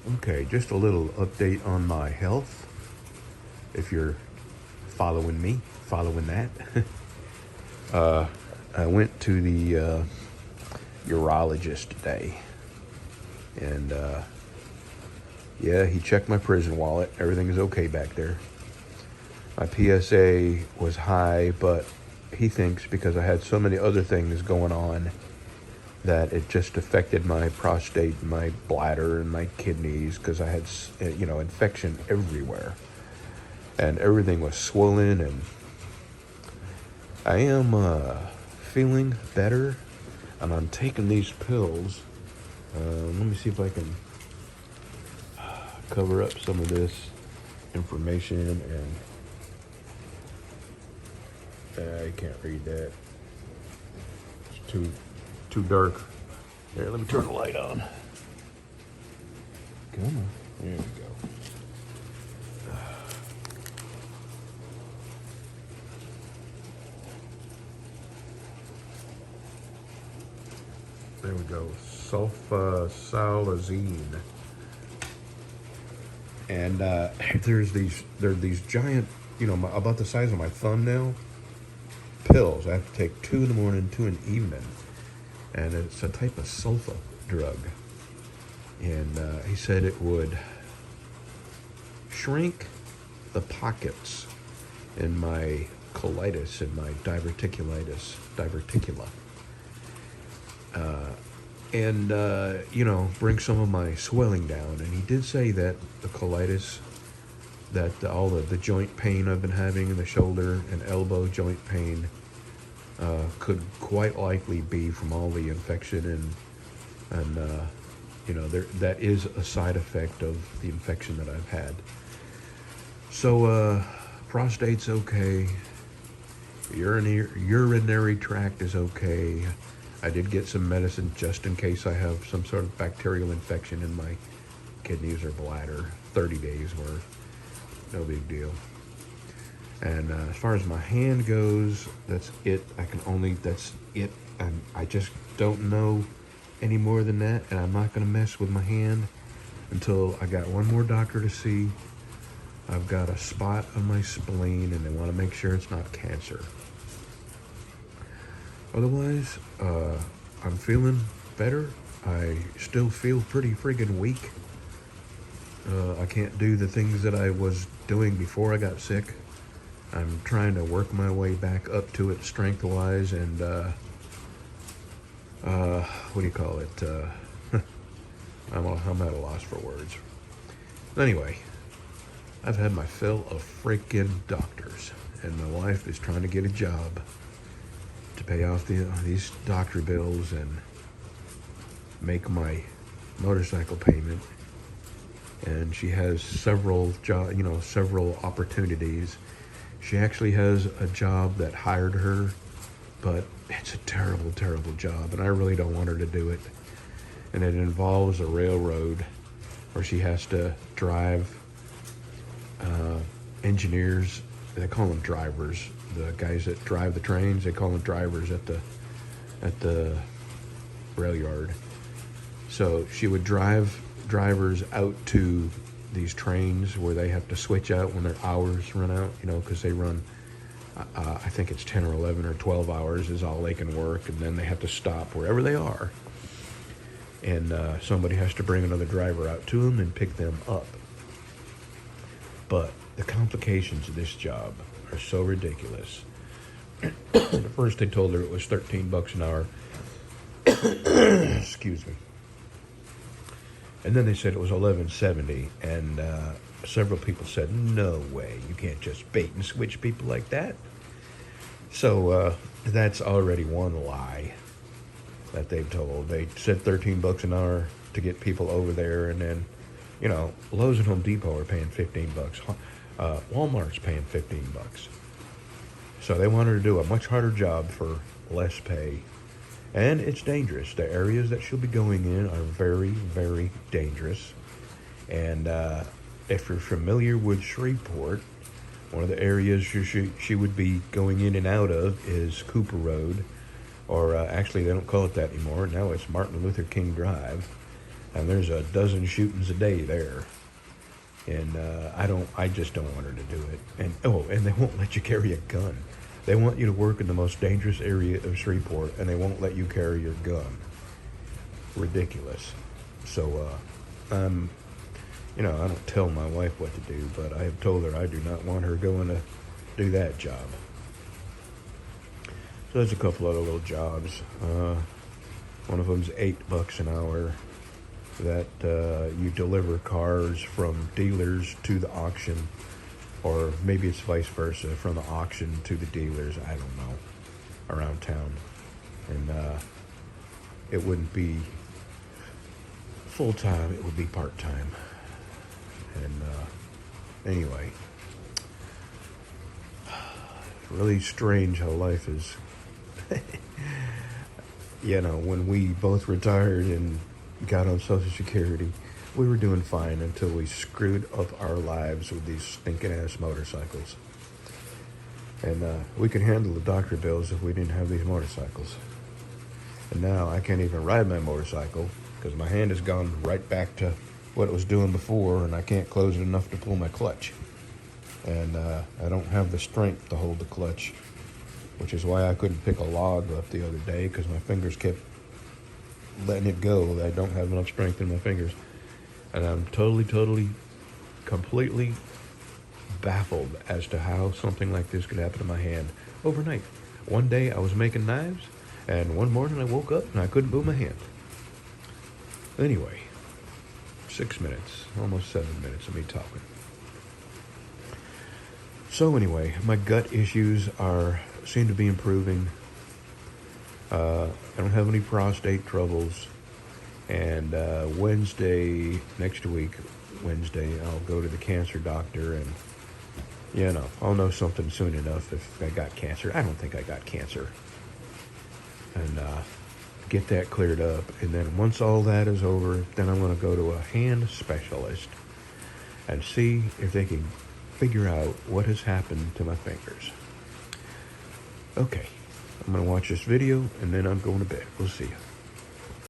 Okay, just a little update on my health. If you're following me, following that. I went to the urologist today, and yeah, he checked my prison wallet. Everything is okay back there. My PSA was high, but he thinks because I had so many other things going on that it just affected my prostate, and my bladder, and my kidneys because I had, infection everywhere, and everything was swollen. And I am feeling better, and I'm taking these pills. Let me see if I can cover up some of this information, and I can't read that. It's too dark. There, let me turn the light on. Come on. There we go. There we go. Sulfasalazine. And there are these giant, about the size of my thumbnail, pills. I have to take 2 in the morning, 2 in the evening. And it's a type of sulfa drug. And he said it would shrink the pockets in my colitis and my diverticula. Bring some of my swelling down. And he did say that the colitis, that all the joint pain I've been having in the shoulder and elbow joint pain could quite likely be from all the infection, and that is a side effect of the infection that I've had. So prostate's okay, urinary tract is okay. I did get some medicine just in case I have some sort of bacterial infection in my kidneys or bladder, 30 days worth. No big deal. And as far as my hand goes, that's it. That's it. And I just don't know any more than that. And I'm not going to mess with my hand until I got one more doctor to see. I've got a spot on my spleen, and they want to make sure it's not cancer. Otherwise, I'm feeling better. I still feel pretty friggin' weak. I can't do the things that I was doing before I got sick. I'm trying to work my way back up to it strength-wise, and what do you call it? I'm at a loss for words. Anyway, I've had my fill of freaking doctors, and my wife is trying to get a job to pay off these doctor bills and make my motorcycle payment. And she has several opportunities. She actually has a job that hired her, but it's a terrible, terrible job, and I really don't want her to do it. And it involves a railroad where she has to drive engineers. They call them drivers. The guys that drive the trains, they call them drivers at the rail yard. So she would drive drivers out to these trains where they have to switch out when their hours run out, because they run, I think it's 10 or 11 or 12 hours is all they can work, and then they have to stop wherever they are. And somebody has to bring another driver out to them and pick them up. But the complications of this job are so ridiculous. At first they told her it was $13 an hour. Excuse me. And then they said it was $11.70, and several people said, no way, you can't just bait and switch people like that. So that's already one lie that they've told. They said $13 an hour to get people over there, and then, Lowe's and Home Depot are paying $15. Walmart's paying $15. So they want her to do a much harder job for less pay. And it's dangerous. The areas that she'll be going in are very, very dangerous. And if you're familiar with Shreveport, one of the areas she would be going in and out of is Cooper Road. Or actually, they don't call it that anymore. Now it's Martin Luther King Drive. and there's a dozen shootings a day there. And I just don't want her to do it. And they won't let you carry a gun. They want you to work in the most dangerous area of Shreveport, and they won't let you carry your gun. Ridiculous. So, I don't tell my wife what to do, but I have told her I do not want her going to do that job. So there's a couple other little jobs. One of them's $8 an hour. That you deliver cars from dealers to the auction, or maybe it's vice versa, from the auction to the dealers, I don't know, around town. And it wouldn't be full-time, it would be part-time. And anyway, really strange how life is. When we both retired and got on Social Security, we were doing fine until we screwed up our lives with these stinking ass motorcycles. And we could handle the doctor bills if we didn't have these motorcycles. And now I can't even ride my motorcycle because my hand has gone right back to what it was doing before, and I can't close it enough to pull my clutch. And I don't have the strength to hold the clutch, which is why I couldn't pick a log up the other day, because my fingers kept letting it go. I don't have enough strength in my fingers. And I'm totally, completely baffled as to how something like this could happen to my hand overnight. One day I was making knives, and one morning I woke up and I couldn't move my hand. Anyway, 6 minutes, almost 7 minutes of me talking. So anyway, my gut issues seem to be improving. I don't have any prostate troubles. And Wednesday, next week, Wednesday, I'll go to the cancer doctor, and, I'll know something soon enough if I got cancer. I don't think I got cancer. And get that cleared up. And then once all that is over, then I'm going to go to a hand specialist and see if they can figure out what has happened to my fingers. Okay. I'm going to watch this video, and then I'm going to bed. We'll see you.